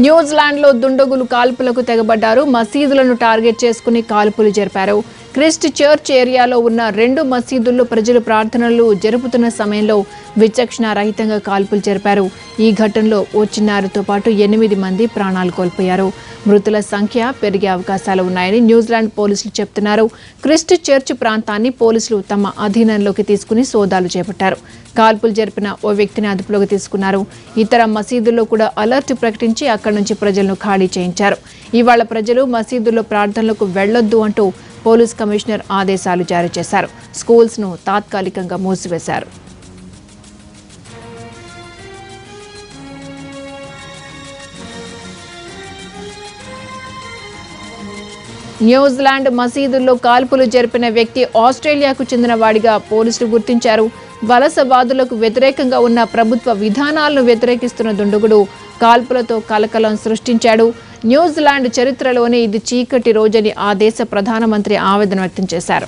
New Zealand లో దుండగులు కాల్పులకు తెగబడ్డారు. మసీదులను టార్గెట్ చేసుకుని కాల్పులు జరిపారు. క్రిస్ట్ చర్చ్ ఏరియాలో ఉన్న 2 మసీదుల్లో ప్రజలు ప్రార్థనలు జరుపుతున్న సమయంలో విచక్షణ రహితంగా కాల్పులు జరిపారు. ఈ ఘటనలో ఓ చిన్నారితో పాటు 8 మంది ప్రాణాలు కోల్పోయారు. మృతుల సంఖ్య పెరిగే అవకాశాలు ఉన్నాయని న్యూజిలాండ్ పోలీసులు చెప్తున్నారు. క్రిస్ట్ చర్చ్ ప్రాంతాన్ని పోలీసులు తమ అధీనంలోకి తీసుకుని సోదాలు చేపట్టారు. కాల్పులు జరిపిన ఓ వ్యక్తిని అదుపులోకి తీసుకున్నారు. ఇతర మసీదుల్లో కూడా అలర్ట్ ప్రకటించి అక్కడి నుంచి ప్రజలను ఖాళీ చేయించారు. ఇవాళ ప్రజలు మసీదుల్లో ప్రార్థనలకు వెళ్లొద్దు అంటూ పోలీస్ కమిషనర్ ఆదేశాలు జారీ చేశారు. స్కూల్స్ ను తాత్కాలికంగా మూసివేశారు. న్యూజిలాండ్ మసీదుల్లో కాల్పులు జరిపిన వ్యక్తి ఆస్ట్రేలియాకు చెందిన వాడిగా పోలీసులు గుర్తించారు. వలసవాదులకు వ్యతిరేకంగా ఉన్న ప్రభుత్వ విధానాలను వ్యతిరేకిస్తున్న దుండగుడు కాల్పులతో కలకలం సృష్టించాడు. న్యూజిలాండ్ చరిత్రలోనే ఇది చీకటి రోజని ఆ దేశ ప్రధానమంత్రి ఆవేదన వ్యక్తం చేశారు.